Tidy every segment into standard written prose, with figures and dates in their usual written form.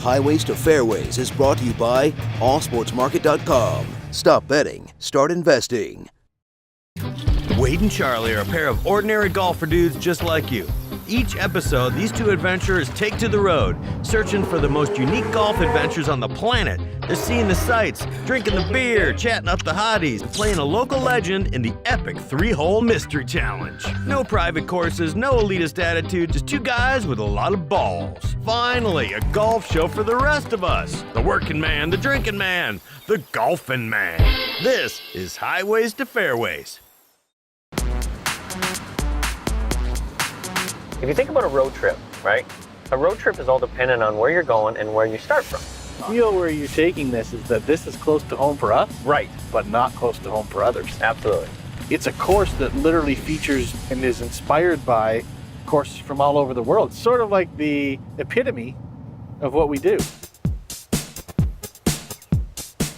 Highways to Fairways is brought to you by allsportsmarket.com. Stop betting, start investing. Wade and Charlie are a pair of ordinary golfer dudes just like you. Each episode, these two adventurers take to the road, searching for the most unique golf adventures on the planet. They're seeing the sights, drinking the beer, chatting up the hotties, and playing a local legend in the epic 3-hole mystery challenge. No private courses, no elitist attitude, just two guys with a lot of balls. Finally, a golf show for the rest of us. The working man, the drinking man, the golfing man. This is Highways to Fairways. If you think about a road trip, right? A road trip is all dependent on where you're going and where you start from. The feel where you're taking this is that this is close to home for us, Right. but not close to home for others. Absolutely. It's a course that literally features and is inspired by courses from all over the world. It's sort of like the epitome of what we do.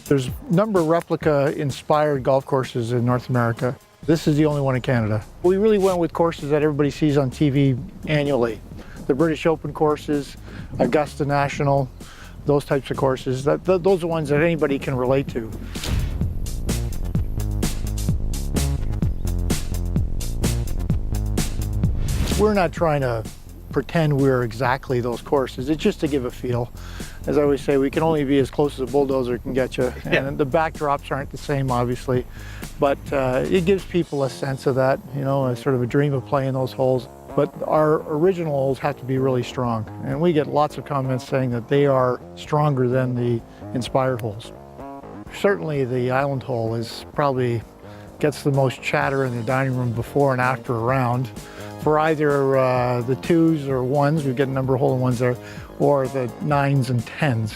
There's a number of replica-inspired golf courses in North America. This is the only one in Canada. We really went with courses that everybody sees on TV annually. The British Open courses, Augusta National, those types of courses. Those are the ones that anybody can relate to. We're not trying to pretend we're exactly those courses. It's just to give a feel. As I always say, we can only be as close as a bulldozer can get you. And the backdrops aren't the same, obviously, but it gives people a sense of that, you know, a sort of a dream of playing those holes. But our original holes have to be really strong. And we get lots of comments saying that they are stronger than the inspired holes. Certainly the island hole is probably gets the most chatter in the dining room before and after a round. For either the 2s or 1s, we get a number of hole-in-ones there, or the 9s and 10s.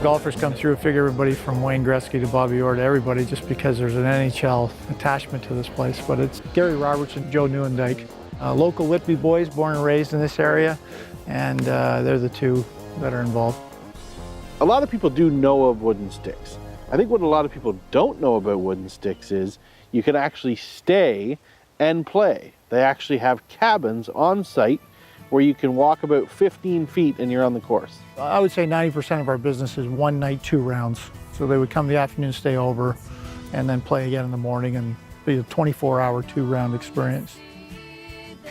Golfers come through, figure everybody from Wayne Gretzky to Bobby Orr to everybody, just because there's an NHL attachment to this place. But it's Gary Roberts and Joe Newendike, local Whitby boys, born and raised in this area, and they're the two that are involved. A lot of people do know of wooden sticks. I think what a lot of people don't know about wooden sticks is you can actually stay and play. They actually have cabins on site where you can walk about 15 feet and you're on the course. I would say 90% of our business is 1 night, 2 rounds. So they would come the afternoon, stay over, and then play again in the morning, and be a 24-hour, 2-round experience.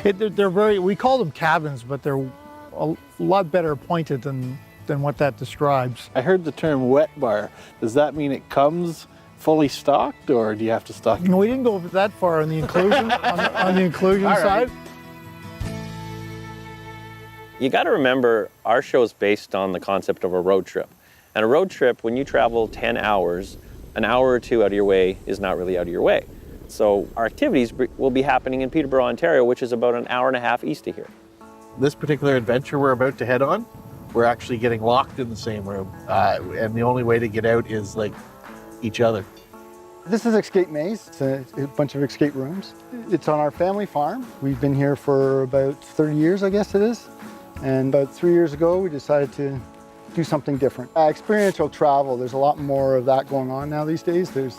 They're very, we call them cabins, but they're a lot better appointed than what that describes. I heard the term wet bar. Does that mean it comes fully stocked, or do you have to stock it? No, we didn't go that far on the inclusion, on the inclusion side. You got to remember, our show is based on the concept of a road trip. And a road trip, when you travel 10 hours, an hour or 2 out of your way is not really out of your way. So our activities will be happening in Peterborough, Ontario, which is about an hour and a half east of here. This particular adventure we're about to head on, we're actually getting locked in the same room. And the only way to get out is like each other. This is Escape Maze. It's a bunch of escape rooms. It's on our family farm. We've been here for about 30 years, I guess it is. And about 3 years ago, we decided to do something different. Experiential travel, there's a lot more of that going on now these days. There's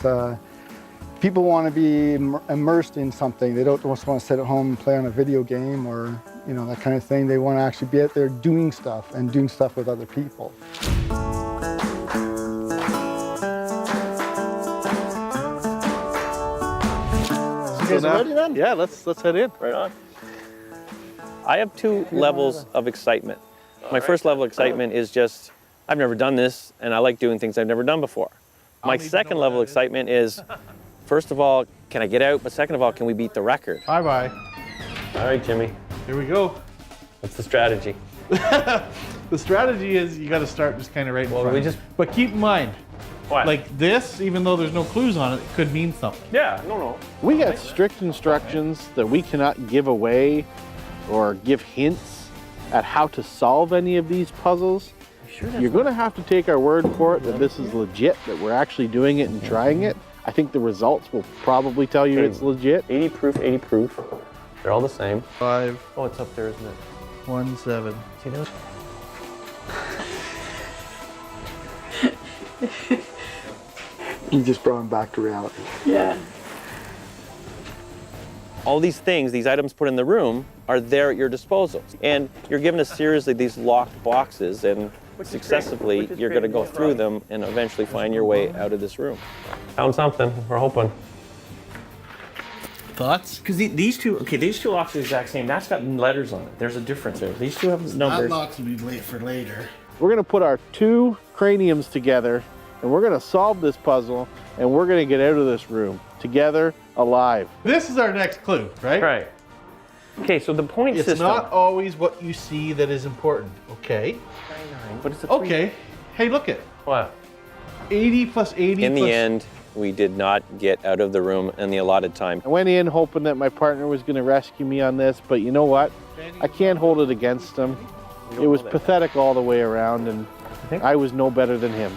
people want to be immersed in something. They don't just want to sit at home and play on a video game or, you know, that kind of thing. They want to actually be out there doing stuff and doing stuff with other people. You guys ready then? Yeah, let's head in. Right on. I have 2 levels of excitement. My first level of excitement is just, I've never done this, and I like doing things I've never done before. My second level of excitement is, first of all, can I get out? But second of all, can we beat the record? Bye-bye. All right, Jimmy. Here we go. What's the strategy? The strategy is you got to start just kind of right in front. But keep in mind, What? like this, even though there's no clues on it, it could mean something. Yeah, no. We got strict instructions that we cannot give away or give hints at how to solve any of these puzzles. You're going to have to take our word for it that this is legit, that we're actually doing it and trying it. I think the results will probably tell you it's legit. 80 proof, 80 proof. They're all the same. 5. Oh, it's up there, isn't it? 1, 7. See those? You just brought him back to reality. Yeah. All these things, these items put in the room, are there at your disposal. And you're given a series of these locked boxes, and successively you're going to go through them and eventually find your way out of this room. Found something, we're hoping. Thoughts? Because these two locks are the exact same. That's got letters on it. There's a difference there. These two have numbers. That lock's will be late for later. We're gonna put our two craniums together and we're gonna solve this puzzle and we're gonna get out of this room together, alive. This is our next clue, right? Right. Okay, so the point It's system. not always what you see that is important, okay? But it's a Okay. Hey, look it. What? 80 plus 80 In plus... the end, we did not get out of the room in the allotted time. I went in hoping that my partner was gonna rescue me on this, but you know what? I can't hold it against him. It was pathetic all the way around and I was no better than him.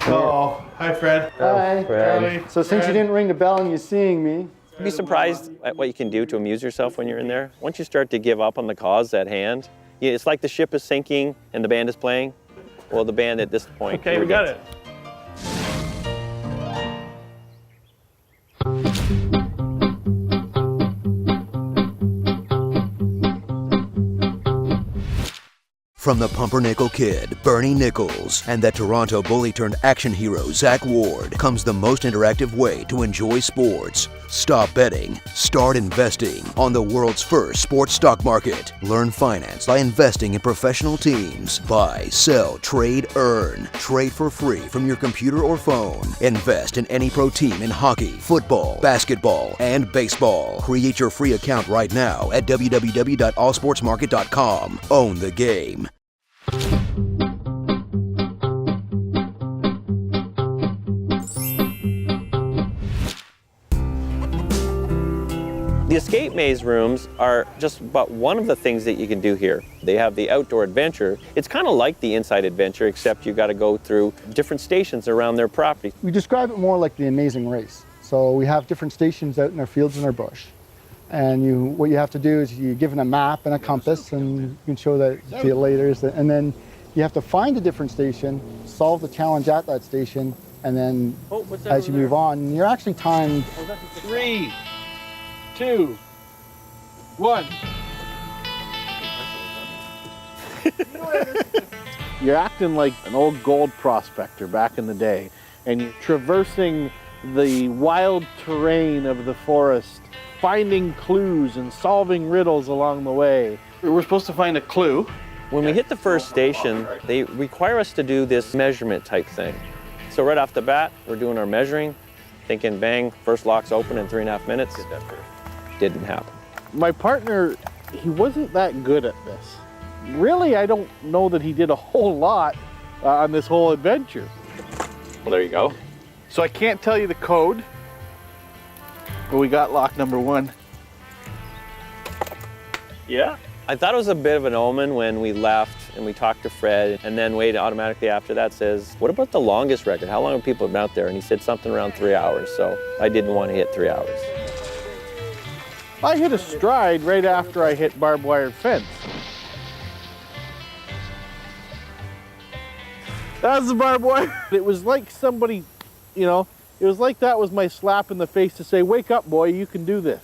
Oh, hi, Fred. Hi. Fred. So since you didn't ring the bell and you're seeing me, You'd be surprised at what you can do to amuse yourself when you're in there. Once you start to give up on the cause at hand, it's like the ship is sinking and the band is playing. Well, the band at this point. Okay, we got it. From the Pumpernickel Kid, Bernie Nichols, and the Toronto bully-turned-action hero, Zach Ward, comes the most interactive way to enjoy sports. Stop betting, start investing on the world's first sports stock market. Learn finance by investing in professional teams. Buy, sell, trade, earn. Trade for free from your computer or phone. Invest in any pro team in hockey, football, basketball, and baseball. Create your free account right now at www.allsportsmarket.com. Own the game. The escape maze rooms are just about one of the things that you can do here. They have the outdoor adventure. It's kind of like the inside adventure, except you got to go through different stations around their property. we describe it more like the Amazing Race. So we have different stations out in our fields and our bush. And what you have to do is you're given a map and a compass, and you can show that to you later. And then you have to find a different station, solve the challenge at that station, and then as you move on, you're actually timed. 3, 2, 1. You're acting like an old gold prospector back in the day, and you're traversing the wild terrain of the forest, finding clues and solving riddles along the way. We're supposed to find a clue. When we hit the first station, they require us to do this measurement type thing. So right off the bat, we're doing our measuring, thinking bang, first lock's open in 3.5 minutes. Didn't happen. My partner, he wasn't that good at this. Really, I don't know that he did a whole lot on this whole adventure. Well, there you go. So I can't tell you the code, but we got lock number 1. Yeah. I thought it was a bit of an omen when we left and we talked to Fred, and then Wayde automatically after that says, what about the longest record? How long have people been out there? And he said something around 3 hours, so I didn't want to hit 3 hours. I hit a stride right after I hit barbed wire fence. That was the barbed wire. It was like somebody, you know, it was like that was my slap in the face to say, wake up, boy, you can do this.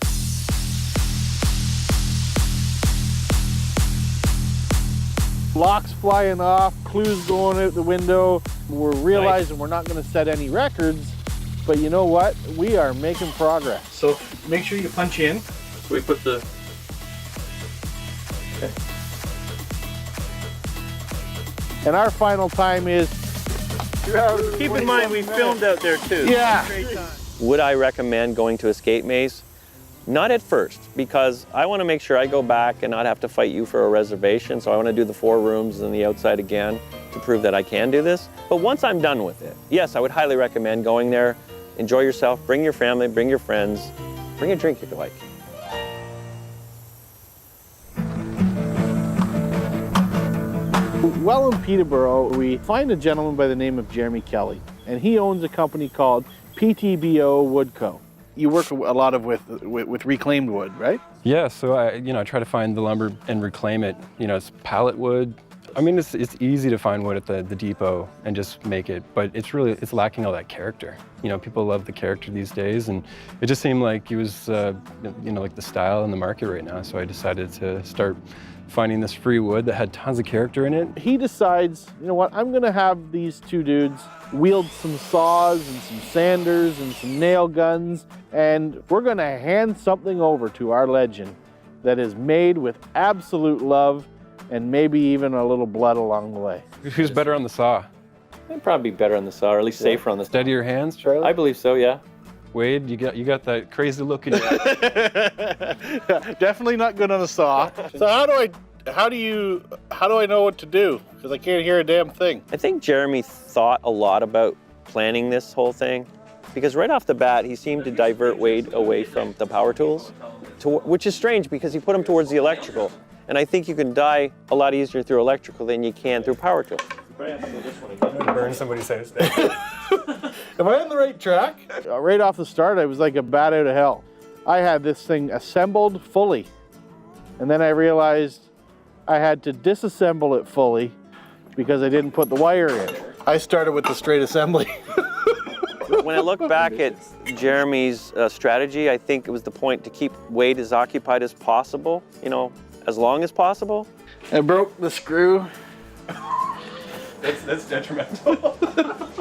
Locks flying off, clues going out the window. We're realizing we're not going to set any records, but you know what? We are making progress. So make sure you punch in. So we put the... Okay. And our final time is... Keep in mind, we filmed out there too. Yeah. Would I recommend going to Escape Maze? Not at first, because I want to make sure I go back and not have to fight you for a reservation, so I want to do the 4 rooms and the outside again to prove that I can do this. But once I'm done with it, yes, I would highly recommend going there. Enjoy yourself, bring your family, bring your friends, bring a drink if you like. Well, in Peterborough, we find a gentleman by the name of Jeremy Kelly, and he owns a company called PTBO Wood Co. You work a lot with reclaimed wood, right? Yeah, so I try to find the lumber and reclaim it. You know, it's pallet wood, I mean, it's easy to find wood at the depot and just make it, but it's lacking all that character. You know, people love the character these days, and it just seemed like it was, you know, like the style in the market right now. So I decided to start finding this free wood that had tons of character in it. He decides, you know what, I'm gonna have these two dudes wield some saws and some sanders and some nail guns, and we're gonna hand something over to our legend that is made with absolute love and maybe even a little blood along the way. Who's better on the saw? It'd probably be better on the saw, or at least safer on the saw. Steadier hands, Charlie? I believe so, yeah. Wade, you got that crazy look in your eye. Definitely not good on a saw. So how do I know what to do? Because I can't hear a damn thing. I think Jeremy thought a lot about planning this whole thing, because right off the bat, he seemed to divert Wade away from the power tools, which is strange because he put him towards the electrical. And I think you can die a lot easier through electrical than you can through power tools. Burn somebody's house. Am I on the right track? Right off the start, I was like a bat out of hell. I had this thing assembled fully, and then I realized I had to disassemble it fully because I didn't put the wire in. I started with the straight assembly. When I look back at Jeremy's strategy, I think it was the point to keep Wade as occupied as possible, you know, as long as possible. I broke the screw. That's detrimental.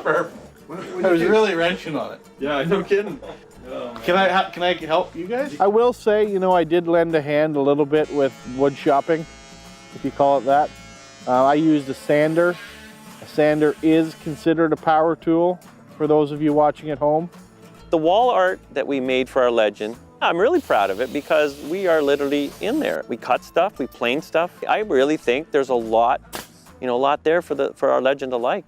I was really wrenching on it. Yeah, no kidding. Can I help you guys? I will say, you know, I did lend a hand a little bit with wood shopping, if you call it that. I used a sander. A sander is considered a power tool for those of you watching at home. The wall art that we made for our legend, I'm really proud of it because we are literally in there. We cut stuff, we plane stuff. I really think there's a lot, you know, a lot there for our legend to like.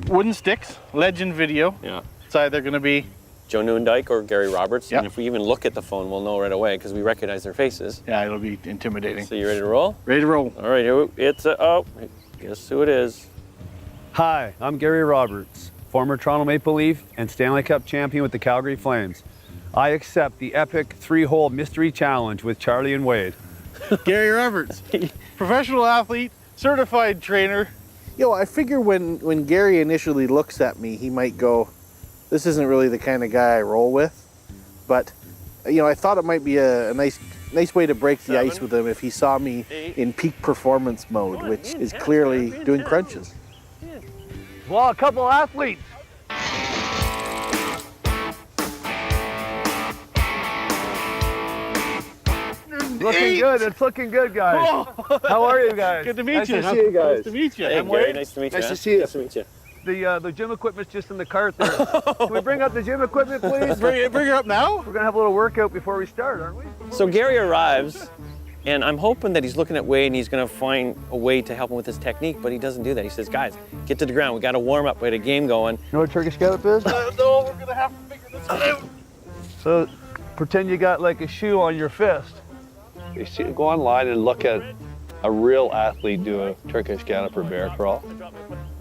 Wooden sticks, legend video. Yeah. It's either going to be Joe Newendike or Gary Roberts. Yep. And if we even look at the phone, we'll know right away because we recognize their faces. Yeah, it'll be intimidating. So you ready to roll? Ready to roll. All right, it's oh, guess who it is? Hi, I'm Gary Roberts, former Toronto Maple Leaf and Stanley Cup champion with the Calgary Flames. I accept the epic 3-hole mystery challenge with Charlie and Wade. Gary Roberts, professional athlete, certified trainer. You know, I figure when Gary initially looks at me, he might go, this isn't really the kind of guy I roll with. But, you know, I thought it might be a nice way to break the ice with him if he saw me in peak performance mode, which is clearly doing crunches. Well, a couple athletes. Looking good. It's looking good, guys. How are you guys? Good to meet you. Nice to see you guys. Nice to meet you. Hey, I'm Gary, Wade. nice to meet you. Nice to see you. Nice to meet you. The gym equipment's just in the cart there. Can we bring up the gym equipment, please? Bring her up now? We're gonna have a little workout before we start, aren't we? So Gary arrives, and I'm hoping that he's looking at Wade and he's gonna find a way to help him with his technique, but he doesn't do that. He says, guys, get to the ground. We gotta warm up. We had a game going. You know what Turkish scallop is? No, we're gonna have to figure this one out. So pretend you got like a shoe on your fist. You see, go online and look at a real athlete do a Turkish gallop or bear crawl.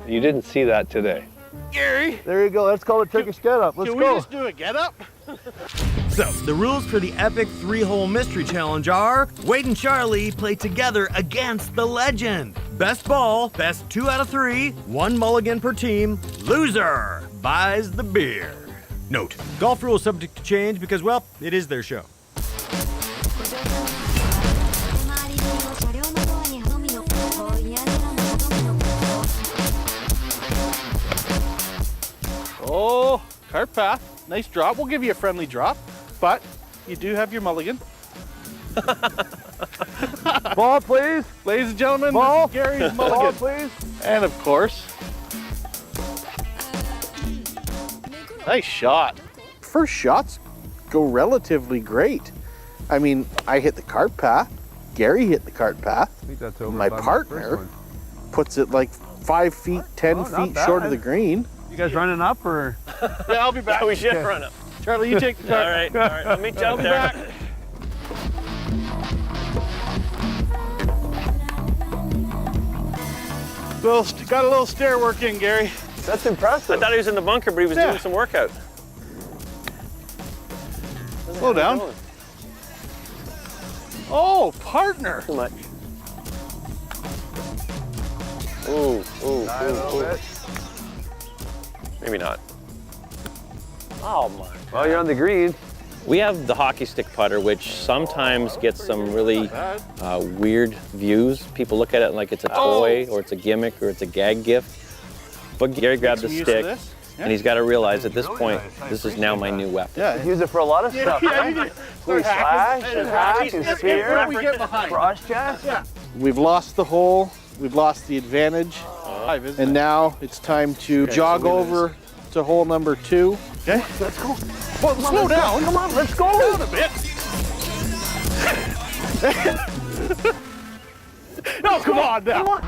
You didn't see that today. Gary, There you go. Let's call it Turkish scallop. Let's can go. we just do a get up? So, the rules for the epic 3-hole mystery challenge are Wade and Charlie play together against the legend. Best ball, best 2 out of 3, 1 mulligan per team. Loser buys the beer. Note, golf rules subject to change because, well, it is their show. Oh, cart path. Nice drop. We'll give you a friendly drop, but you do have your mulligan. Ball, please. Ladies and gentlemen, Ball. this is Gary's Ball, mulligan. please. And of course, nice shot. First shots go relatively great. I mean, I hit the cart path. Gary hit the cart path. I think that's over My by first partner one. puts it like 5 feet, 10 Oh, not feet short bad. of the green. You guys running up or? Yeah, I'll be back. We should run up. Charlie, you take the All cart. right. I'll meet you I'll up be there. back. Well, got a little stair work in, Gary. That's impressive. I thought he was in the bunker, but he was doing some workout. Slow down. Oh, partner. Too much. Ooh, ooh, ooh. Maybe not. Oh my. Well, you're on the green. We have the hockey stick putter, which sometimes gets some really weird views. People look at it like it's a toy, or it's a gimmick, or it's a gag gift. But Gary grabbed the stick, and he's got to realize at this point, this is now my new weapon. Yeah, Use it for a lot of stuff. yeah, We slash and hack and spear, cross check. Yeah. We've lost the hole. We've lost the advantage. And now it's time to jog over to hole number 2. Okay, let's go. Well, slow down. Come on, let's go. Down a bit. No, come on now. Come on.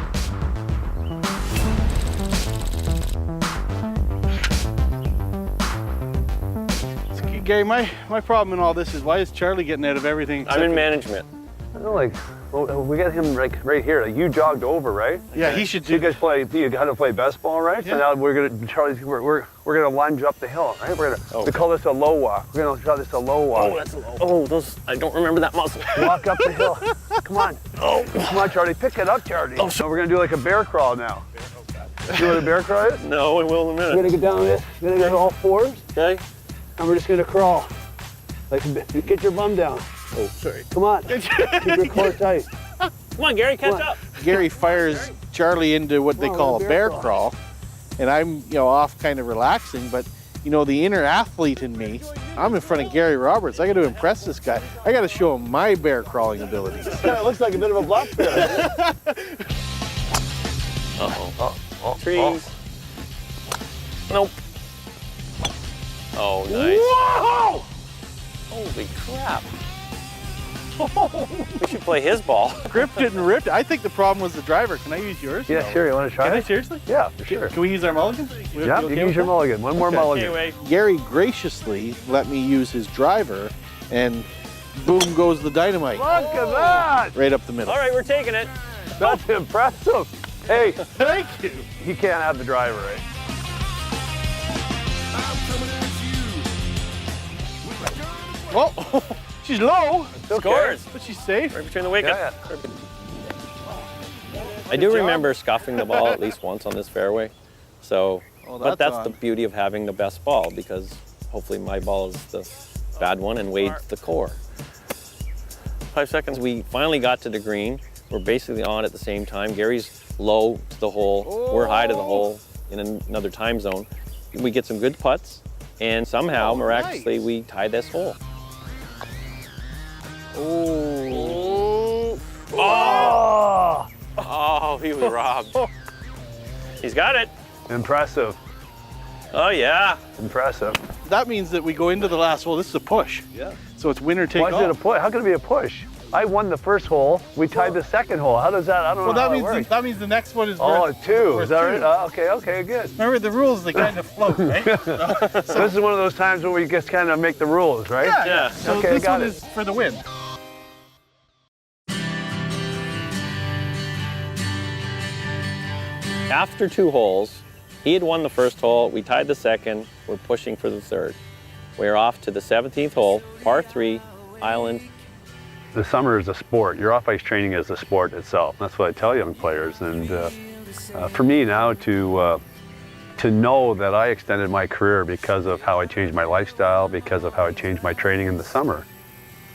Gary, my problem in all this is, why is Charlie getting out of everything? I'm in management. I know, like, well, we got him like right here. Like, you jogged over, right? Yeah, he should do. You guys play. You got to play best ball, right? Yeah. So now we're gonna lunge up the hill, right? We call this a low walk. We're gonna try this a low walk. Oh, that's a low. Oh, those. I don't remember that muscle. Walk up the hill. Come on. Oh, come on, Charlie. Pick it up, Charlie. Oh, so we're gonna do like a bear crawl now. You know what a bear crawl is? No, I will in a minute. We're gonna get down this. We're gonna go all fours. Okay. And we're just gonna crawl. Like, get your bum down. Oh, sorry. Come on. Keep your core tight. Come on, Gary, catch up. Gary fires Charlie into what they call a bear crawl, and I'm, off kind of relaxing, but the inner athlete in me, I'm in front of Gary Roberts. I got to impress this guy. I got to show him my bear crawling abilities. It kind of looks like a bit of a black bear. Uh-oh. Trees. Nope. Oh, nice. Whoa! Holy crap. We should play his ball. Gripped it and ripped it. I think the problem was the driver. Can I use yours? Yeah, sure. You want to try Can it? I, seriously? Yeah, for sure. Can we use our mulligan? Yeah, you can use your mulligan. One more mulligan. Anyway. Gary graciously let me use his driver, and boom goes the dynamite. Look at that! Right up the middle. All right, we're taking it. That's impressive. Hey, Thank you. he can't have the driver, right? Oh, she's low. Okay. Scores. But she's safe. Right between the wicket. Yeah. I do remember scuffing the ball at least once on this fairway. So, but that's the beauty of having the best ball, because hopefully my ball is the bad one and Wade's the core. 5 seconds. We finally got to the green. We're basically on at the same time. Gary's low to the hole. We're high to the hole in another time zone. We get some good putts, and somehow, miraculously, we tie this hole. Oh. Oh! Oh, he was robbed. He's got it. Impressive. Oh, yeah. Impressive. That means that we go into the last hole. This is a push. Yeah. So it's winner take all. Why is it a push? How can it be a push? I won the first hole. We tied the second hole. How does that? I don't know how that works. That means the next one is worth 2. Is that right? Okay, good. Remember the rules, they kind of float, right? So this is one of those times where we just kind of make the rules, right? Yeah. So Okay, this got one it. is for the win. After 2 holes, he had won the first hole, we tied the second, we're pushing for the third. We're off to the 17th hole, par 3, island. The summer is a sport. Your off-ice training is a sport itself. That's what I tell young players. And for me now to know that I extended my career because of how I changed my lifestyle, because of how I changed my training in the summer,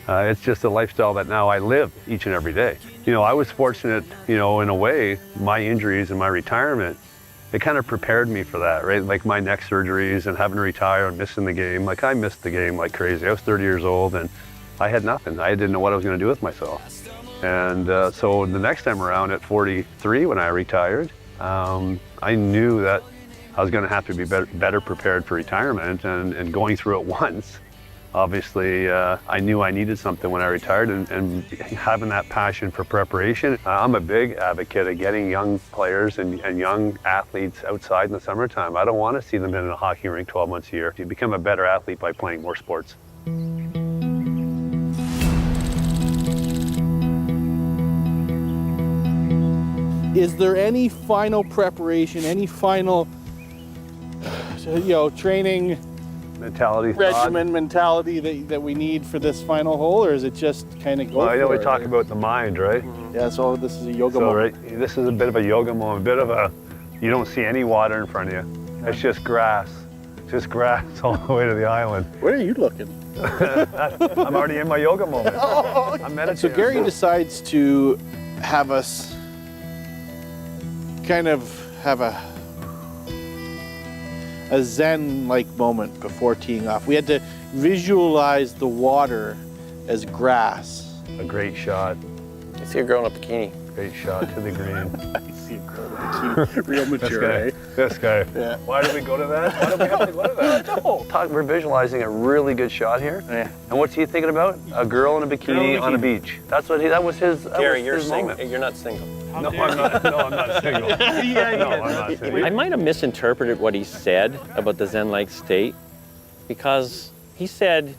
it's just a lifestyle that now I live each and every day. I was fortunate, in a way, my injuries and my retirement, it kind of prepared me for that, right? Like my neck surgeries and having to retire and missing the game. Like I missed the game like crazy. I was 30 years old and I had nothing. I didn't know what I was going to do with myself. And so the next time around at 43 when I retired, I knew that I was going to have to be better prepared for retirement and going through it once. Obviously, I knew I needed something when I retired, and having that passion for preparation. I'm a big advocate of getting young players and young athletes outside in the summertime. I don't want to see them in a hockey rink 12 months a year. You become a better athlete by playing more sports. Is there any final preparation, any final, training mentality. regimen mentality that we need for this final hole, or is it just kind of go Well, I know for we it? talk about the mind, right? Yeah, so this is a yoga So, moment. right, this is a bit of a yoga moment, a bit of a, you don't see any water in front of you. It's just grass. Just grass all the way to the island. Where are you looking? I'm already in my yoga moment. I'm meditating. So Gary decides to have us kind of have a zen-like moment before teeing off. We had to visualize the water as grass. A great shot. I see a girl in a bikini. Great shot to the green. I see a girl in a bikini. Real mature, eh? This guy. Yeah. Why did we go to that? Why did we have to go to that? No, we're visualizing a really good shot here. Yeah. And what's he thinking about? A girl in a bikini on a beach. That was his Gary, you're moment. single. You're not single. No, I'm not. No, I'm not single. No, I'm not single. I might have misinterpreted what he said about the Zen-like state, because he said,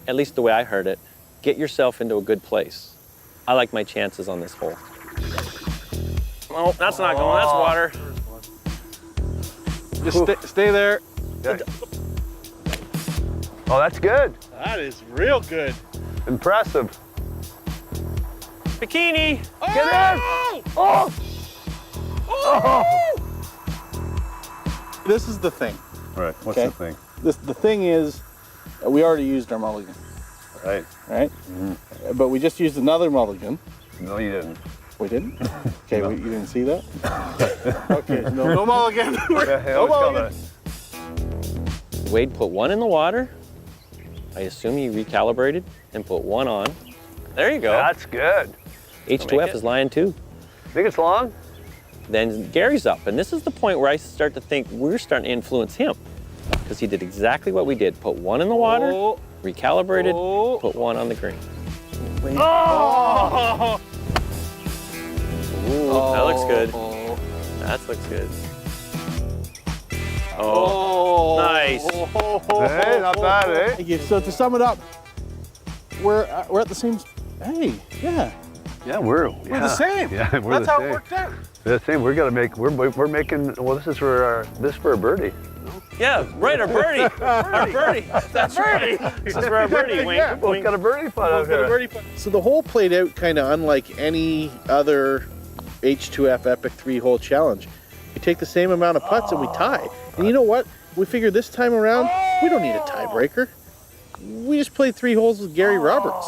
at least the way I heard it, get yourself into a good place. I like my chances on this hole. Oh, that's not going, that's water. Just stay there. Yeah. Oh, that's good. That is real good. Impressive. Bikini! Get in! Oh! This is the thing. Right, what's Okay. the thing? The thing is, we already used our mulligan, Right. right? But we just used another mulligan. No, you didn't. We didn't? Okay, you didn't see that? Okay, no mulligan. No mulligan. Wayde put one in the water. I assume he recalibrated and put one on. There you go. That's good. H2F is lying too. Think it's long? Then Gary's up, and this is the point where I start to think we're starting to influence him, because he did exactly what we did. Put one in the water, recalibrated, put one on the green. Oh! Ooh, that looks good. That looks good. Oh, nice. Hey, not bad, eh? Thank you. So to sum it up, we're at the same. Hey, yeah. Yeah, we're the same. Yeah, we're That's the how same. it worked out. We're the same. We're making. Well, this is for a birdie. Yeah, right, our birdie. Our birdie. That's birdie. This is for our birdie, Wayne. Yeah, both got a birdie putt out here. So the hole played out kind of unlike any other H2F Epic 3-hole challenge. We take the same amount of putts and we tie. And you know what? We figured this time around, we don't need a tiebreaker. We just played 3 holes with Gary Roberts.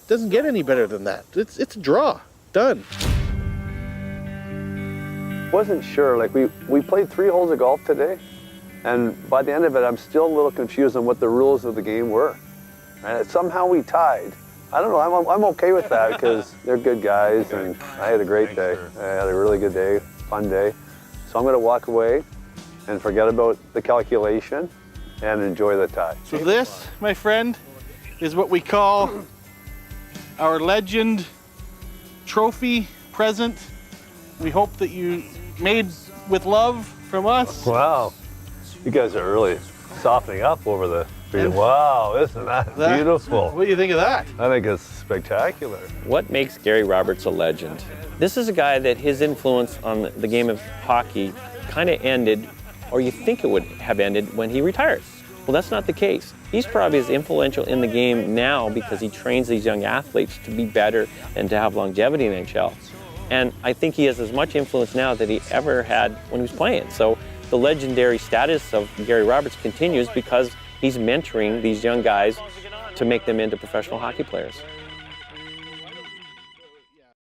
Doesn't get any better than that. It's a draw. Done. Wasn't sure. Like we played 3 holes of golf today, and by the end of it, I'm still a little confused on what the rules of the game were. And somehow we tied. I don't know. I'm okay with that because they're good guys, and I had a great day. I had a really good day, fun day. So I'm going to walk away and forget about the calculation and enjoy the tie. So this, my friend, is what we call our legend trophy present. We hope that you made with love from us. Wow, you guys are really softening up over the. Wow, isn't that beautiful? What do you think of that? I think it's spectacular. What makes Gary Roberts a legend? This is a guy that his influence on the game of hockey kind of ended, or you think it would have ended, when he retires. Well, that's not the case. He's probably as influential in the game now because he trains these young athletes to be better and to have longevity in the NHL. And I think he has as much influence now that he ever had when he was playing. So the legendary status of Gary Roberts continues because he's mentoring these young guys to make them into professional hockey players.